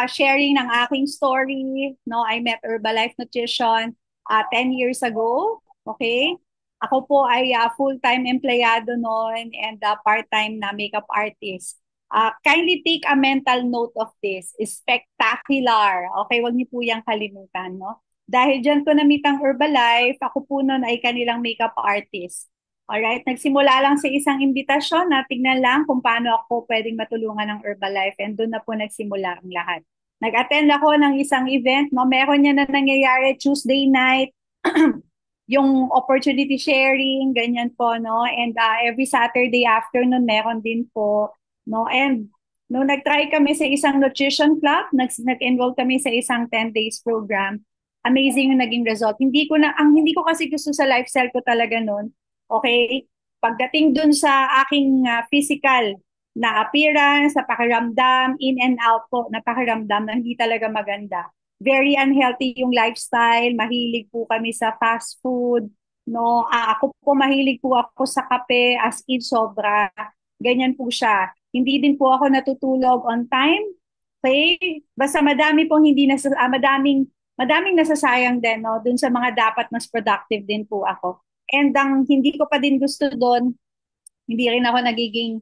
sharing ng aking story. No, I met Herbalife Nutrition 10 years ago. Okay? Ako po ay full-time empleyado noon and part-time na makeup artist. Kindly take a mental note of this. Spectacular. Okay, wag niyo po yung kalimutan, no? Dahil dyan ko na-meet ang Herbalife, ako po noon ay kanilang makeup artist. Alright, nagsimula lang sa isang imbitasyon na tignan lang kung paano ako pwedeng matulungan ng Herbalife and doon na po nagsimula ang lahat. Nag-attend ako ng isang event, no? Meron niya na nangyayari Tuesday night, yung opportunity sharing, ganyan po, no? And every Saturday afternoon, meron din po, no? And no, nag-try kami sa isang nutrition club, nag-enroll kami sa isang 10 days program. Amazing yung naging result. Hindi ko kasi gusto sa lifestyle ko talaga noon. Okay? Pagdating dun sa aking physical na appearance, sa pakiramdam, in and out po, na pakiramdam na hindi talaga maganda. Very unhealthy yung lifestyle, mahilig po kami sa fast food, no? Ako po mahilig po ako sa kape as in sobra. Ganyan po siya. Hindi din po ako natutulog on time. Okay? Basta madami pong hindi madaming nasasayang din, no? Dun sa mga dapat mas productive din po ako. And ang hindi ko pa din gusto doon, hindi rin ako nagiging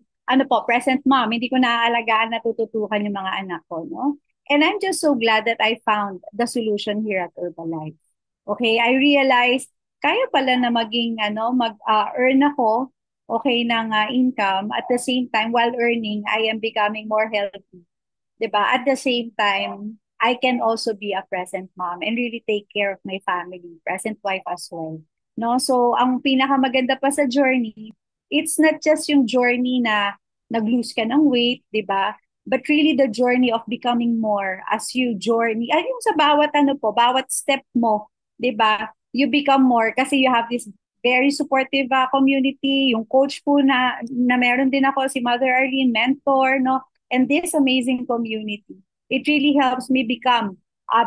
present mom. Hindi ko naaalagaan, natututukan yung mga anak ko, no? And I'm just so glad that I found the solution here at Herbalife. Okay, I realized kaya pala na mag-earn ako, okay, ng income. At the same time, while earning, I am becoming more healthy. 'Di ba? At the same time, I can also be a present mom and really take care of my family, present wife as well. No? So, ang pinakamaganda pa sa journey, it's not just yung journey na nag-lose ka ng weight, 'di ba? But really the journey of becoming more as you journey. Ay, yung sa bawat step mo, 'di ba? You become more kasi you have this very supportive community, yung coach po na meron din ako, si Mother Arlene, mentor, no? And this amazing community. It really helps me become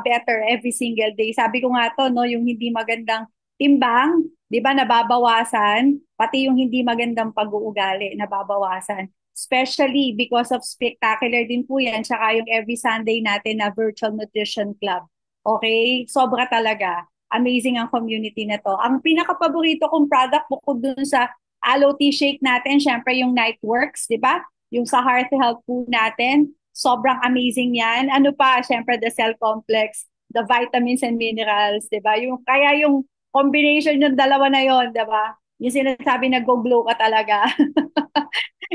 better every single day. Sabi ko nga to, no, yung hindi magandang timbang, 'di ba, nababawasan, pati yung hindi magandang pag-uugali nababawasan. Especially because of spectacular din po yan, tsaka yung every Sunday natin na virtual nutrition club. Okay? Sobra talaga. Amazing ang community na to. Ang pinaka-paborito kong product bukod dun sa aloe tea shake natin, syempre yung Nightworks, di ba? Yung sa heart health po natin, sobrang amazing yan. Ano pa, syempre the cell complex, the vitamins and minerals, di ba? Kaya yung combination yung dalawa na yon, di ba? Yung sinasabi na go glow ka talaga.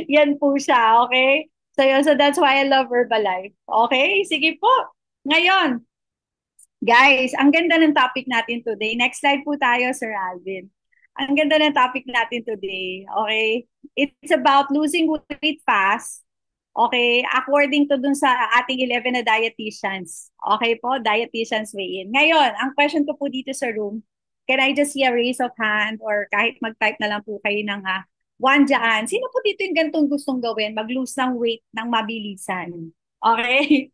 Yan po siya, okay? So that's why I love Herbalife. Okay? Sige po. Ngayon, guys, ang ganda ng topic natin today. Next slide po tayo, Sir Alvin. Ang ganda ng topic natin today. Okay? It's about losing weight fast. Okay? According to dun sa ating 11 na dietitians. Okay po? Dietitians weigh in. Ngayon, ang question ko po dito sa room, can I just see a raise of hand or kahit mag-type na lang po kayo ng one dyan. Sino po dito yung ganitong gustong gawin? Mag-lose ng weight ng mabilisan. Okay?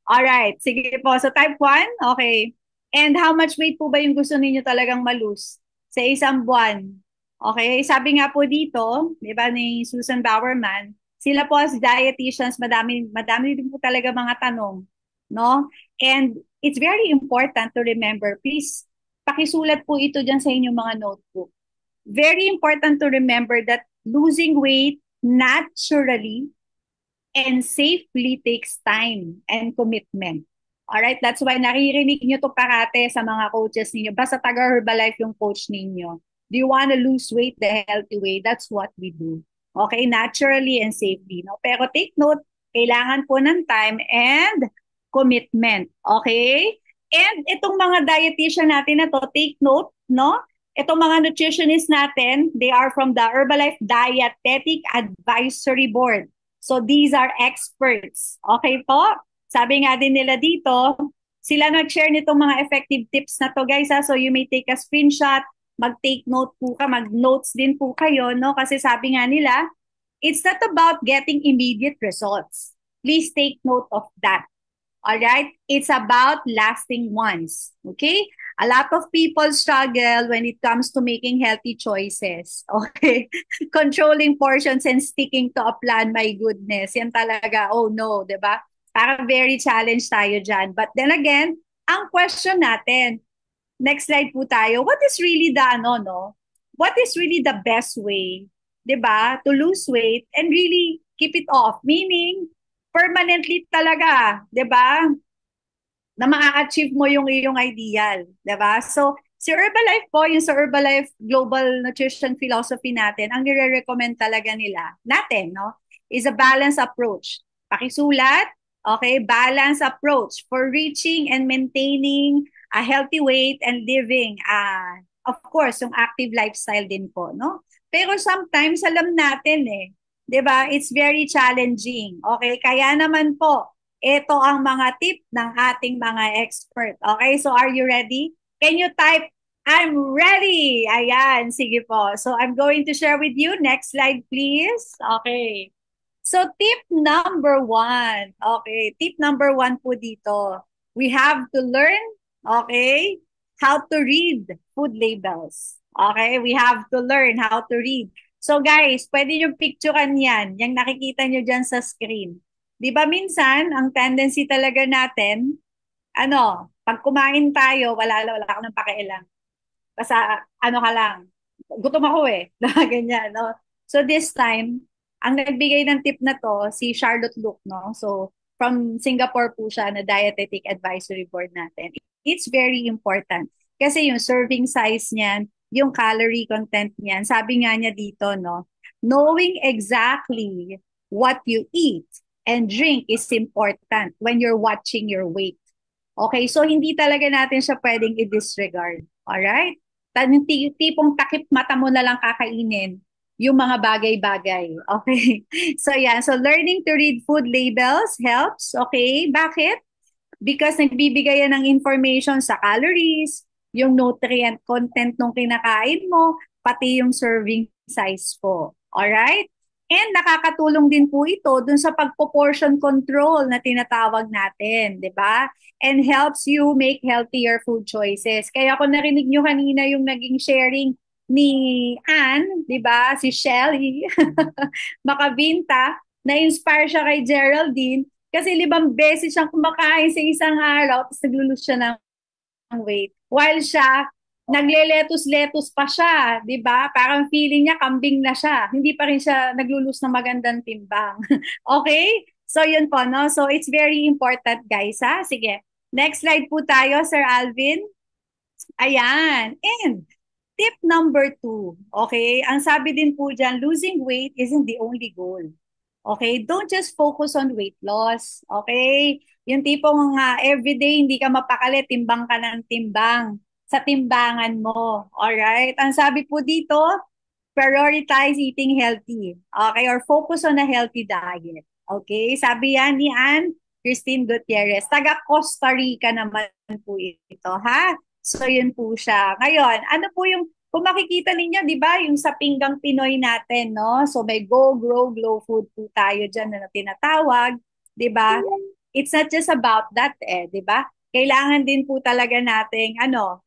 Alright, sige po. So type 1, okay. And how much weight po ba yung gusto ninyo talagang malus sa isang buwan? Okay, sabi nga po dito, di ba, ni Susan Bowerman, sila po as dietitians, madami din po talaga mga tanong, no? And it's very important to remember, please, pakisulat po ito dyan sa inyong mga notebook. Very important to remember that losing weight naturally and safely takes time and commitment. Alright, that's why naririnig nyo to parate sa mga coaches ninyo. Basta taga Herbalife yung coach ninyo. Do you want to lose weight the healthy way? That's what we do. Okay, naturally and safely. No? Pero take note, kailangan po ng time and commitment. Okay? And itong mga dietitian natin na to, take note, no? Itong mga nutritionists natin, they are from the Herbalife Dietetic Advisory Board. So these are experts. Okay po? Sabi nga din nila dito, sila nag-share nitong mga effective tips na to, guys. So you may take a screenshot, mag-take note po ka, mag-notes din po kayo, no? Kasi sabi nga nila, it's not about getting immediate results. Please take note of that. All right? It's about lasting ones. Okay? A lot of people struggle when it comes to making healthy choices. Okay? Controlling portions and sticking to a plan, my goodness. Yan talaga, oh no, di ba? Para very challenged tayo dyan. But then again, ang question natin, next slide po tayo, what is really the ano, no? What is really the best way, 'di ba, to lose weight and really keep it off? Meaning, permanently talaga, 'di ba? Na ma-achieve mo yung iyong ideal, 'di ba? So, si Herbalife po, yung sa Herbalife Global Nutrition Philosophy natin, ang nire-recommend talaga nila, natin, no, is a balanced approach. Pakisulat, okay, balanced approach for reaching and maintaining a healthy weight and living, of course, yung active lifestyle din po, no? Pero sometimes, alam natin eh, 'di ba? It's very challenging. Okay, kaya naman po, ito ang mga tip ng ating mga expert. Okay, so are you ready? Can you type, I'm ready? Ayan, sige po. So I'm going to share with you. Next slide, please. Okay. So tip number one. Okay, tip number one po dito. We have to learn, okay, how to read food labels. Okay, we have to learn how to read. So guys, pwede nyo picturean yan, yung nakikita nyo dyan sa screen. Di ba minsan, ang tendency talaga natin, ano, pag kumain tayo, wala ka ng pakialam. Basta, ano ka lang, gutom ako eh. Ganyan, no? So this time, ang nagbigay ng tip na to, si Charlotte Luke, no? So, from Singapore po siya na Dietetic Advisory Board natin. It's very important. Kasi yung serving size niyan, yung calorie content niyan, sabi nga niya dito, no? Knowing exactly what you eat and drink is important when you're watching your weight. Okay, so hindi talaga natin siya pwedeng i-disregard. Alright? Yung tipong takip mata mo na lang kakainin yung mga bagay-bagay. Okay? So yan. So learning to read food labels helps. Okay? Bakit? Because nagbibigay yan ng information sa calories, yung nutrient content ng kinakain mo, pati yung serving size po. Alright? And nakakatulong din po ito dun sa pagpo-portion control na tinatawag natin, di ba? And helps you make healthier food choices. Kaya kung narinig nyo kanina yung naging sharing ni Anne, di ba? Si Shelly, Makabinta, na-inspire siya kay Geraldine kasi 5 beses siyang kumakain sa isang araw tapos naglulus siya ng weight. While siya, nagle-lettuce-lettuce pa siya, di ba? Parang feeling niya kambing na siya. Hindi pa rin siya naglulus ng magandang timbang. Okay? So yun po, no? So it's very important, guys, ha? Sige. Next slide po tayo, Sir Alvin. Ayan. And tip number 2, okay? Ang sabi din po dyan, losing weight isn't the only goal. Okay? Don't just focus on weight loss. Okay? Yung tipong everyday hindi ka mapakali, timbang ka ng timbang sa timbangan mo. Alright? Ang sabi po dito, prioritize eating healthy. Okay? Or focus on a healthy diet. Okay? Sabi yan ni Ann Christine Gutierrez. Taga Costa Rica naman po ito, ha? So, yun po siya. Ngayon, ano po yung, kung makikita ninyo, di ba, yung sa pinggang Pinoy natin, no? So, may Go, Grow, Glow food po tayo dyan na tinatawag, di ba? It's not just about that, di ba? Kailangan din po talaga nating, ano,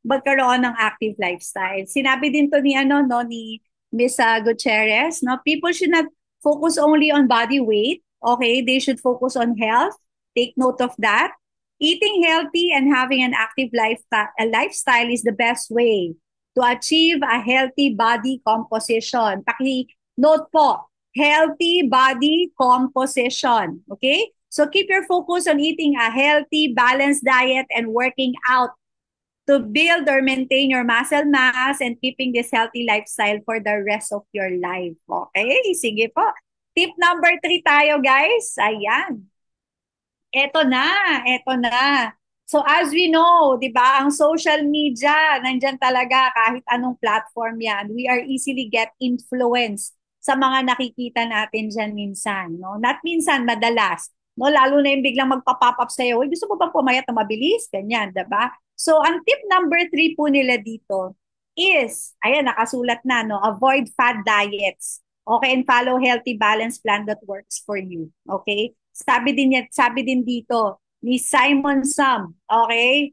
magkaroon ng active lifestyle. Sinabi din to ni, ano, no, ni Miss Gutierrez, no? People should not focus only on body weight, okay? They should focus on health. Take note of that. Eating healthy and having an active lifestyle is the best way to achieve a healthy body composition. Paki-note po, healthy body composition. Okay? So keep your focus on eating a healthy, balanced diet and working out to build or maintain your muscle mass and keeping this healthy lifestyle for the rest of your life. Okay? Sige po. Tip number 3 tayo, guys. Ayan. Eto na, eto na. So as we know, 'di ba, ang social media, nandyan talaga kahit anong platform 'yan. We are easily get influenced sa mga nakikita natin diyan minsan, no? Not minsan, madalas. No, lalo na yung biglang magpa-pop up sa iyo. Uy, gusto mo bang pumayat na mabilis? Ganyan, 'di ba? So ang tip number 3 po nila dito is, ayan, nakasulat na, no? Avoid fad diets. Okay, and follow healthy balance plan that works for you. Okay? Sabi din dito ni Simon Sum, okay?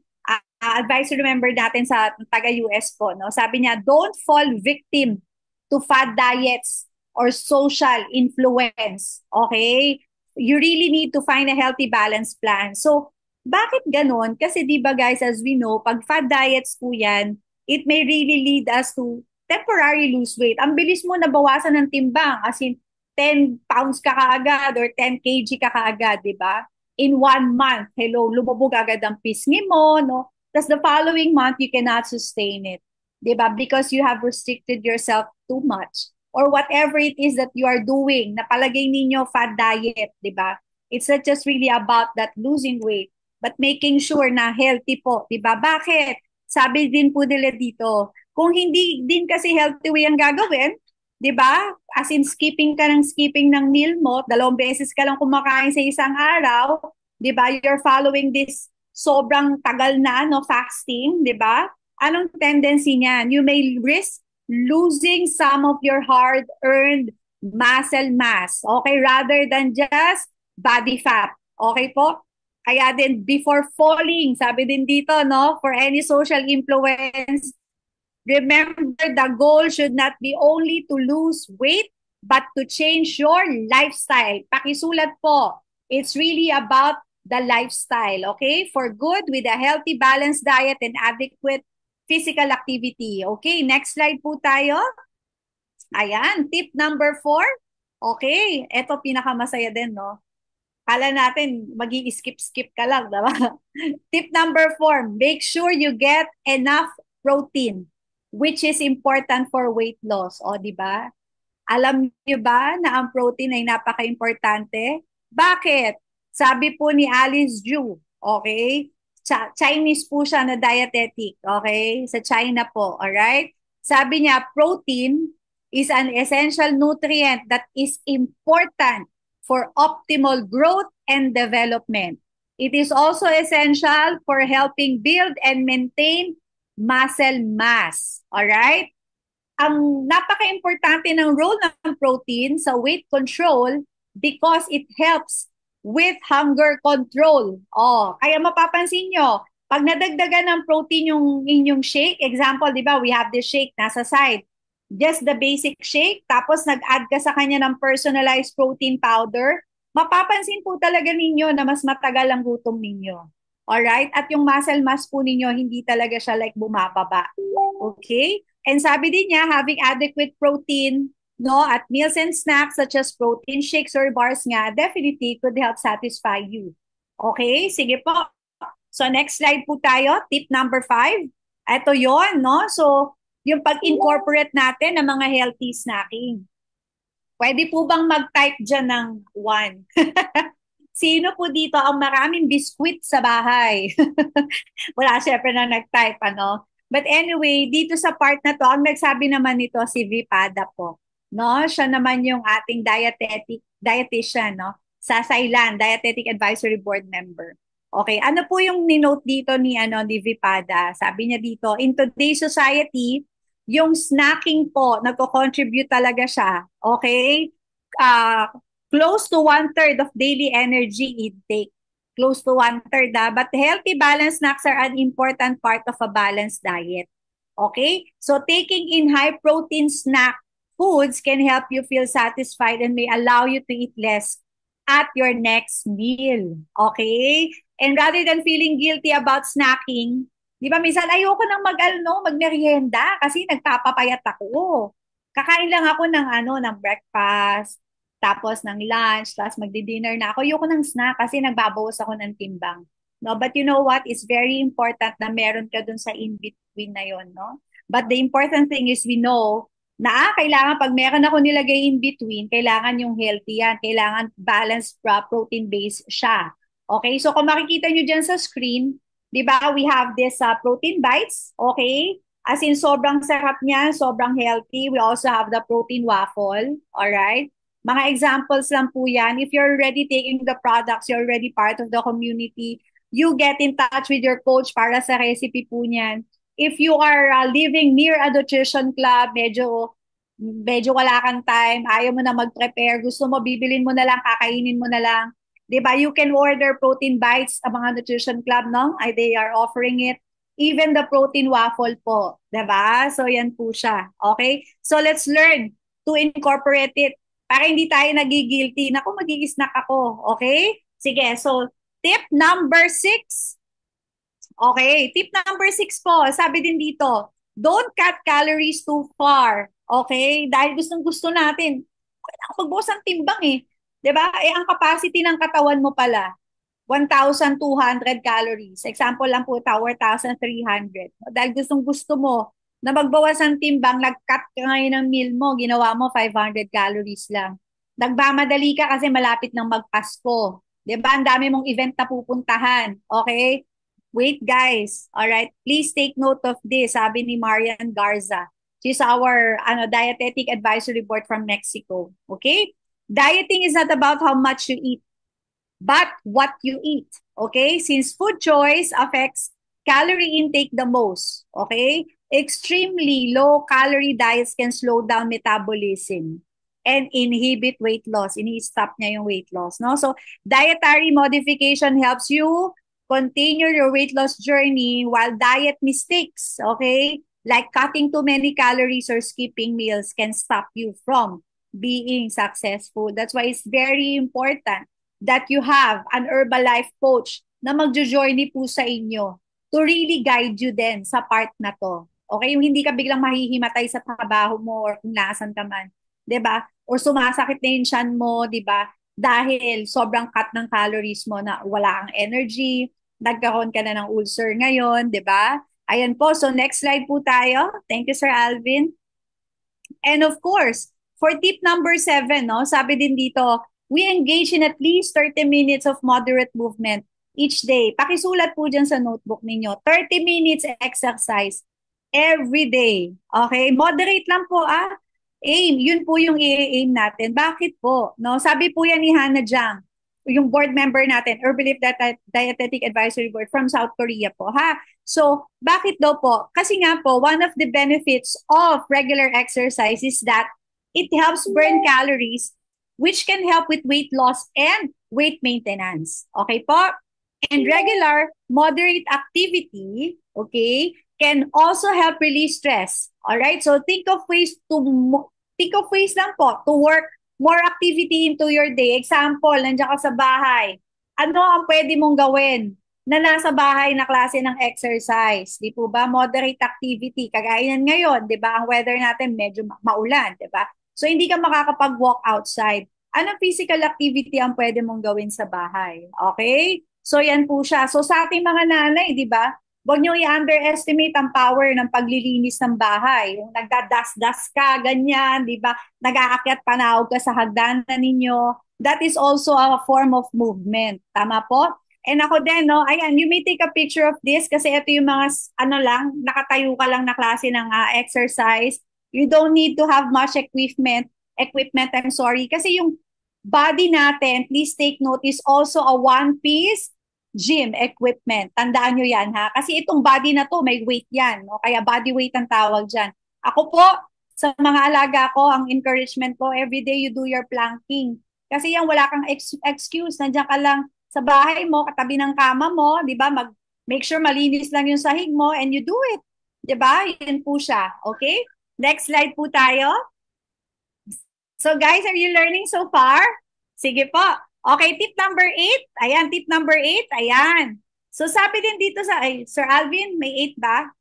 Advisory member natin sa taga-US po, no? Sabi niya, don't fall victim to fad diets or social influence. Okay? You really need to find a healthy balance plan. So, bakit ganon? Kasi di ba guys, as we know, pag fad diets po yan, it may really lead us to temporary lose weight. Ang bilis mo nabawasan ng timbang, as in 10 pounds ka kaagad or 10 kg ka kaagad, di ba? In 1 month, hello, lumubog agad ang pisngi mo, no? Tapos the following month, you cannot sustain it, di ba? Because you have restricted yourself too much or whatever it is that you are doing, na palagay ninyo fad diet, di ba? It's not just really about that losing weight, but making sure na healthy po, di ba? Bakit? Sabi din po nila dito, kung hindi din kasi healthy way ang gagawin, di ba? As in skipping ka ng skipping ng meal mo, 2 beses ka lang kumakain sa isang araw, di ba? You're following this sobrang tagal na no fasting, di ba? Anong tendency niyan? You may risk losing some of your hard-earned muscle mass, okay, rather than just body fat. Okay po? Kaya din, before falling, sabi din dito, no, for any social influence, remember the goal should not be only to lose weight, but to change your lifestyle. Pakisulat po. It's really about the lifestyle, okay? For good with a healthy, balanced diet and adequate physical activity. Okay, next slide po tayo. Ayan, tip number 4. Okay, eto pinakamasaya din, no? Kala natin magi-skip-skip ka lang, diba? Tip number 4, make sure you get enough protein, which is important for weight loss. O, di ba? Alam niyo ba na ang protein ay napaka-importante? Bakit? Sabi po ni Alice Ju, okay? Chinese po siya na dietetic, okay? Sa China po, alright? Sabi niya, protein is an essential nutrient that is important for optimal growth and development. It is also essential for helping build and maintain muscle mass, alright? Ang napaka-importante ng role ng protein sa weight control because it helps with hunger control. Oh, kaya mapapansin nyo, pag nadagdagan ng protein yung inyong shake, example, di ba, we have this shake nasa side. Just the basic shake, tapos nag-add ka sa kanya ng personalized protein powder, mapapansin po talaga ninyo na mas matagal ang gutom ninyo. Alright? At yung muscle mass po ninyo, hindi talaga siya like bumababa. Okay? And sabi din niya, having adequate protein, no, at meals and snacks such as protein shakes or bars nga, definitely could help satisfy you. Okay? Sige po. So next slide po tayo, tip number 5. Ito yon, no? So, yung pag-incorporate natin ng mga healthy snacking. Pwede po bang mag-type dyan ng 1? Sino po dito ang maraming biskwit sa bahay? Wala syempre na nag-type, ano? But anyway, dito sa part na to, ang nagsabi naman nito si Vipada po. No? Siya naman yung ating dietitian, no? Sa Thailand, Dietetic Advisory Board member. Okay, ano po yung ni-note dito ni Vipada? Sabi niya dito, in today's society, yung snacking po, nagko-contribute talaga siya. Okay? Close to 1/3 of daily energy intake. Close to 1/3, but healthy balanced snacks are an important part of a balanced diet. Okay? So taking in high protein snack foods can help you feel satisfied and may allow you to eat less at your next meal. Okay? And rather than feeling guilty about snacking, di ba minsan ayoko nang magmerienda kasi nagpapapayat ako. Kakain lang ako ng breakfast, tapos ng lunch, tapos magdi-dinner na ako. Ayoko ng snack kasi nagbabawas ako ng timbang. No, but you know what? It's very important na meron ka dun sa in-between na yon, no? But the important thing is we know na kailangan pag meron ako nilagay in-between, kailangan yung healthy yan. Kailangan balanced protein-based siya. Okay? So kung makikita nyo dyan sa screen, di ba, we have this protein bites. Okay? As in, sobrang sarap niya, sobrang healthy. We also have the protein waffle. Alright? Mga examples lang po yan. If you're already taking the products, you're already part of the community, you get in touch with your coach para sa recipe po niyan. If you are living near a nutrition club, medyo wala kang time, ayaw mo na mag-prepare, gusto mo, bibilin mo na lang, kakainin mo na lang. Diba? You can order protein bites sa mga nutrition club, no? They are offering it. Even the protein waffle po. Diba? So, yan po siya. Okay? So, let's learn to incorporate it Para hindi tayo nagigilty. Naku, magiging-snack ako. Okay? Sige, so tip number 6. Okay, tip number 6 po, sabi din dito, don't cut calories too far. Okay? Dahil gustong-gusto natin, kailangan magbawas ng timbang eh. 'Di ba? Eh, ang capacity ng katawan mo pala, 1,200 calories. Example lang po, 1,300. Dahil gustong-gusto mo na magbawas ng timbang, nag-cut ka ngayon ng meal mo, ginawa mo 500 calories lang. Nagmamadali ka kasi malapit ng magpasko. 'Di ba? Ang dami mong event na pupuntahan. Okay? Wait, guys. All right. Please take note of this, sabi ni Marian Garza. She's our dietetic advisory board from Mexico. Okay? Dieting is not about how much you eat, but what you eat. Okay? Since food choice affects calorie intake the most. Okay? Extremely low calorie diets can slow down metabolism and inhibit weight loss. Ini-stop niya yung weight loss. No? So, dietary modification helps you continue your weight loss journey while diet mistakes, okay, like cutting too many calories or skipping meals can stop you from being successful. That's why it's very important that you have an Herbalife coach na magjo-journey po sa inyo to really guide you din sa part na to. Okay? Yung hindi ka biglang mahihimatay sa trabaho mo or kung nasan ka man. 'Di ba? Or sumasakit na yung tiyan mo, 'di ba? Dahil sobrang cut ng calories mo na wala kang energy, nagkaroon ka na ng ulcer ngayon, 'di ba? Ayan po. So next slide po tayo. Thank you, Sir Alvin. And of course, for tip number 7, no, sabi din dito, we engage in at least 30 minutes of moderate movement each day. Pakisulat po dyan sa notebook ninyo. 30 minutes exercise every day. Okay? Moderate lang po Aim. Yun po yung i-aim natin. Bakit po? No? Sabi po yan ni Hannah Jiang, yung board member natin, Herbalife Dietetic Advisory Board from South Korea po, ha? So, bakit daw po? Kasi nga po, one of the benefits of regular exercise is that it helps burn calories, which can help with weight loss and weight maintenance. Okay po? And regular, moderate activity, okay, can also help release stress. All right? So, think of ways lang po to work more activity into your day. Example, nandiyan ka sa bahay. Ano ang pwede mong gawin na nasa bahay na klase ng exercise? Di po ba? Moderate activity. Kagaya yan ngayon, di ba? Ang weather natin medyo maulan, di ba? So, hindi ka makakapag-walk outside. Anong physical activity ang pwede mong gawin sa bahay? Okay? So, yan po siya. So, sa ating mga nanay, di ba? Huwag niyo i-underestimate ang power ng paglilinis ng bahay. Yung nagdadas-das ka, ganyan, di ba? Nag-aakyat panahog ka sa hagdanan ninyo. That is also a form of movement. Tama po? And ako din, no? Ayan, you may take a picture of this kasi ito yung mga, nakatayo ka lang na klase ng exercise. You don't need to have much equipment, kasi yung body natin, please take note, is also a one-piece gym equipment. Tandaan nyo yan, ha? Kasi itong body na to, may weight yan. No? Kaya body weight ang tawag dyan. Ako po, sa mga alaga ko, ang encouragement ko, everyday you do your planking. Kasi yan, wala kang excuse. Nandiyan ka lang sa bahay mo, katabi ng kama mo, di ba? Make sure malinis lang yung sahig mo and you do it. Di ba? Yan po siya. Okay? Next slide po tayo. So guys, are you learning so far? Sige po. Okay, tip number 8. Ayan, tip number 8. Ayan. So sabi din dito Sir Alvin, may 8 ba?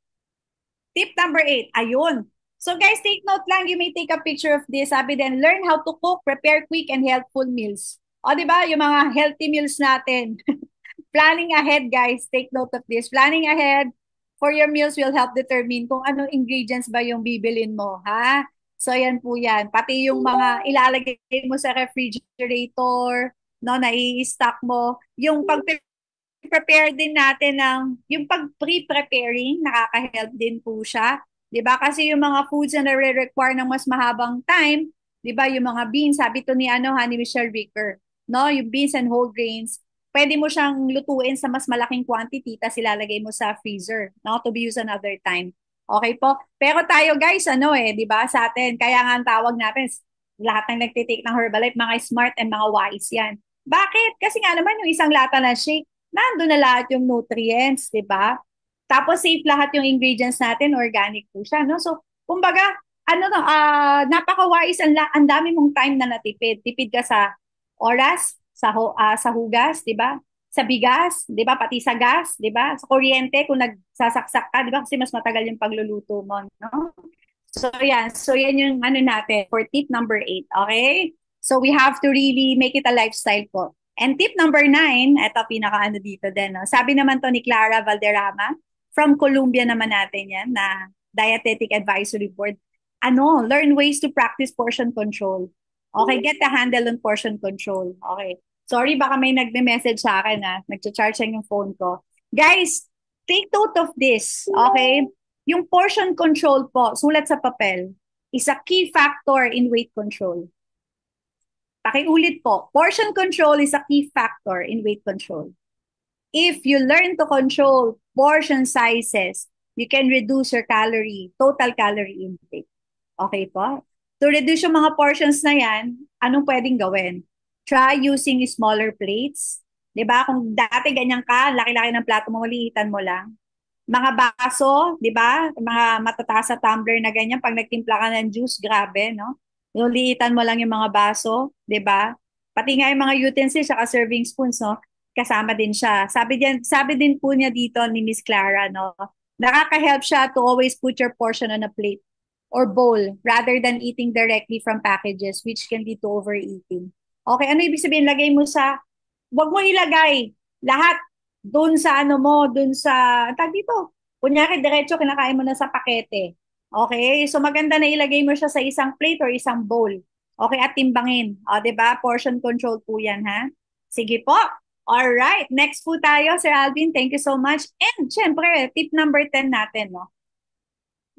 Tip number 8. Ayun. So guys, take note lang. You may take a picture of this. Sabi din, learn how to cook, prepare quick and healthful meals. O, di ba? Yung mga healthy meals natin. Planning ahead, guys. Take note of this. Planning ahead for your meals will help determine kung anong ingredients ba yung bibilin mo, ha? So, yan po yan. Pati yung mga ilalagay mo sa refrigerator, no, na i-stock mo. Yung pag-prepare din natin yung pag-pre-preparing, nakaka-help din po siya. 'Di ba? Kasi yung mga foods na nare-require ng mas mahabang time, 'di ba? Yung mga beans, sabi to ni Michelle Ricker, no? Yung beans and whole grains, pwede mo siyang lutuin sa mas malaking quantity tapos ilalagay mo sa freezer, no? To be used another time. Okay po? Pero tayo guys, 'di ba? Sa atin, kaya nga ang tawag natin, lahat ng nagtitake ng Herbalife, mga smart and mga wise yan. Bakit? Kasi nga naman yung isang lata na shake, nandun na lahat yung nutrients, 'di ba? Tapos safe lahat yung ingredients natin, organic po siya, no? So, kumbaga, napaka-wise, ang dami mong time na natipid. Tipid ka sa oras, sa hugas, 'di ba? Sa bigas, 'di ba? Pati sa gas, 'di ba? Sa kuryente kung nagsasaksak ka, 'di ba? Kasi mas matagal yung pagluluto mo, no? So yan yung ano natin for tip number 8, okay? So we have to really make it a lifestyle po. And tip number 9, eto pinaka ano dito din, no? Sabi naman to ni Clara Valderrama, from Colombia naman natin yan, na Dietetic Advisory Board. Learn ways to practice portion control. Okay, get a handle on portion control. Okay. Sorry, baka may nagme-message sa akin na nagcha-charge yung phone ko. Guys, take note of this, okay? Yung portion control po, sulat sa papel, is a key factor in weight control. Pakiulit po, portion control is a key factor in weight control. If you learn to control portion sizes, you can reduce your total calorie intake. Okay po? To reduce yung mga portions na yan, anong pwedeng gawin? Try using smaller plates. 'Di ba? Kung dati ganyan ka, laki-laki ng plato mo, maliitan mo lang. Mga baso, 'di ba? Mga matataas sa tumbler na ganyan, pag nagtimpla ka ng juice, grabe, no? Liitan mo lang yung mga baso, 'di ba? Pati nga yung mga utensils saka serving spoons, no? Kasama din siya. Sabi din po niya dito ni Miss Clara, no? Nakaka-help siya to always put your portion on a plate or bowl rather than eating directly from packages, which can lead to overeating. Okay, ano ibig sabihin? Wag mo ilagay lahat doon sa ano mo, doon sa, tag dito, kunyari diretso kinakain mo na sa pakete. Okay, so maganda na ilagay mo siya sa isang plate or isang bowl. Okay, at timbangin. O, 'di ba? Portion control po 'yan, ha? Sige po. All right, next po tayo, Sir Alvin. Thank you so much. And syempre, tip number 10 natin, no?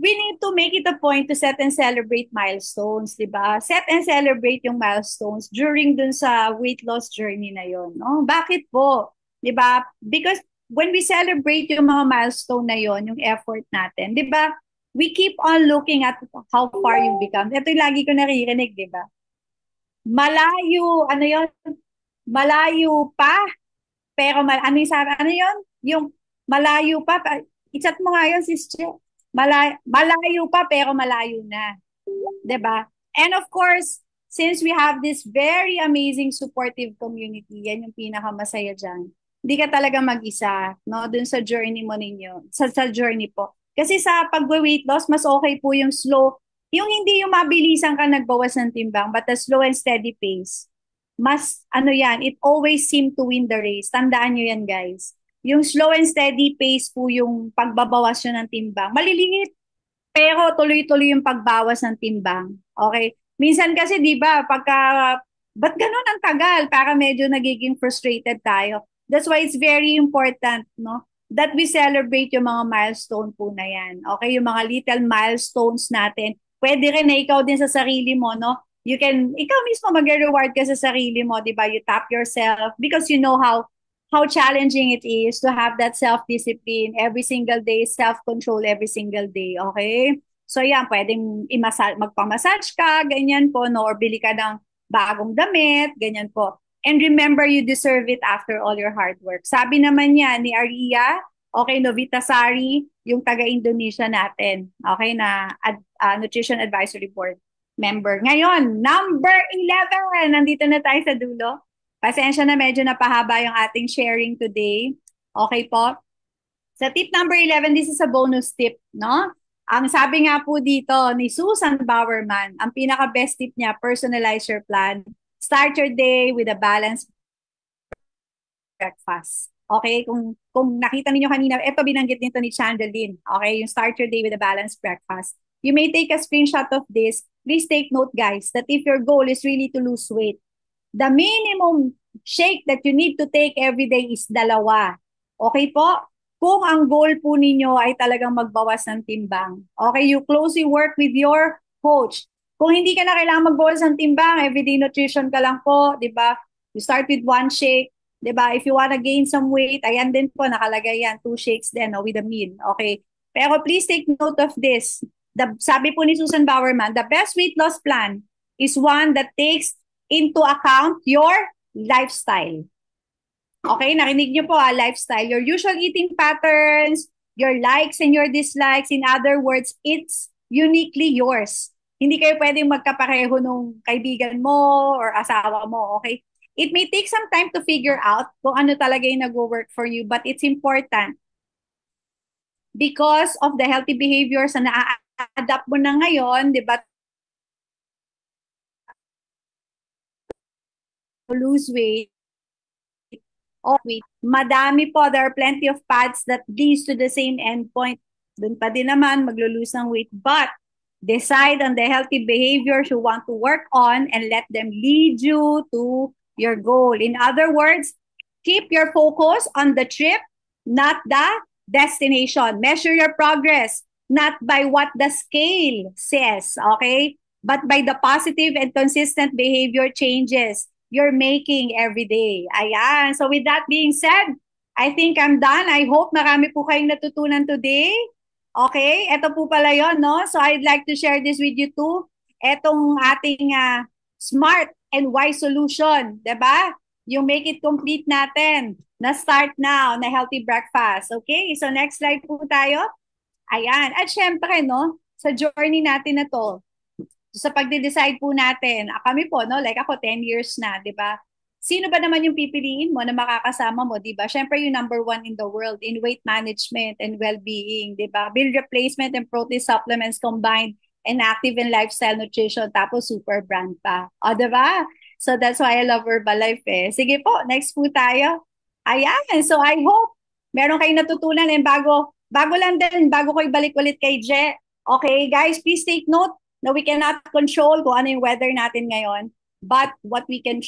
We need to make it a point to set and celebrate milestones, di ba? Set and celebrate yung milestones during dun sa weight loss journey na yon, no? Bakit po? Di ba? Because when we celebrate yung mga milestone na yon, yung effort natin, di ba? We keep on looking at how far you've become. Ito yung lagi ko naririnig, di ba? Malayo, ano yon? Malayo pa, pero ano yung sabi, ano yon? Yung malayo pa, i-chat mo nga yun, sis Che. Malayo pa pero malayo na. 'Di ba? And of course, since we have this very amazing supportive community, yan yung pinakamasaya diyan. Hindi ka talaga mag-isa, no, dun sa journey mo ninyo, sa journey po. Kasi sa pag-weight loss, mas okay po yung slow, yung hindi yung mabilisan ka nagbawas ng timbang, but the slow and steady pace. Mas, ano yan, it always seem to win the race. Tandaan nyo yan, guys. Yung slow and steady pace po yung pagbabawas nyo ng timbang. Maliliit, pero tuloy-tuloy yung pagbawas ng timbang. Okay? Minsan kasi, di ba, ba't ganun ang tagal? Para medyo nagiging frustrated tayo. That's why it's very important, no? That we celebrate yung mga milestone po na yan. Okay? Yung mga little milestones natin. Pwede rin na ikaw din sa sarili mo, no? Ikaw mismo mag-reward ka sa sarili mo, di ba? You tap yourself because you know how challenging it is to have that self-discipline every single day, self-control every single day, okay? So yan, pwedeng magpamassage ka, ganyan po, no? Or bili ka ng bagong damit, ganyan po. And remember, you deserve it after all your hard work. Sabi naman niya ni Aria, okay, Novita Sari, yung taga-Indonesia natin, okay, na Nutrition Advisory Board member. Ngayon, number 11, nandito na tayo sa dulo. Pasensya na medyo napahaba yung ating sharing today. Okay po? Sa tip number 11, this is a bonus tip, no? Ang sabi nga po dito ni Susan Bowerman, ang pinaka-best tip niya, personalize your plan. Start your day with a balanced breakfast. Okay? Kung nakita niyo kanina, ito binanggit nito ni Chandeline. Okay? Yung start your day with a balanced breakfast. You may take a screenshot of this. Please take note, guys, that if your goal is really to lose weight, the minimum shake that you need to take every day is 2. Okay po? Kung ang goal po ninyo ay talagang magbawas ng timbang. Okay, you closely work with your coach. Kung hindi ka na kailangan magbawas ng timbang, everyday nutrition ka lang po, di ba? You start with 1 shake, di ba? If you wanna gain some weight, ayan din po, nakalagay yan, 2 shakes din, no, with a meal. Okay? Pero please take note of this. Sabi po ni Susan Bowerman, the best weight loss plan is one that takes into account your lifestyle. Okay, narinig niyo po lifestyle. Your usual eating patterns, your likes and your dislikes. In other words, it's uniquely yours. Hindi kayo pwedeng magkapareho nung kaibigan mo or asawa mo, okay? It may take some time to figure out kung ano talaga yung nag-work for you, but it's important because of the healthy behaviors na na-adapt mo na ngayon, di ba, to lose weight, madami po, there are plenty of paths that leads to the same endpoint. Doon pa din naman, maglo-lose ng weight. But, decide on the healthy behaviors you want to work on and let them lead you to your goal. In other words, keep your focus on the trip, not the destination. Measure your progress, not by what the scale says, okay? But by the positive and consistent behavior changes you're making every day. Ayan. So with that being said, I think I'm done. I hope marami po kayong natutunan today. Okay, ito po pala yon, no? So I'd like to share this with you too. Etong ating smart and wise solution, 'di ba? Yung make it complete natin. Na start now, na healthy breakfast. Okay, so next slide po tayo. Ayan. At syempre, no, sa journey natin na to, sa pagde-decide po natin, kami po, no, like ako 10 years na, 'di ba? Sino ba naman yung pipiliin mo na makakasama mo, 'di ba? Syempre yung number one in the world in weight management and well-being, 'di ba? Meal replacement and protein supplements combined and active and lifestyle nutrition tapos super brand pa. O, 'di ba? So that's why I love Herbalife eh. Sige po, next po tayo. Ayan, so I hope meron kayong natutunan and bago lang din, bago ko ibalik ulit kay Je. Okay, guys, please take note na we cannot control kung ano yung weather natin ngayon. But what we can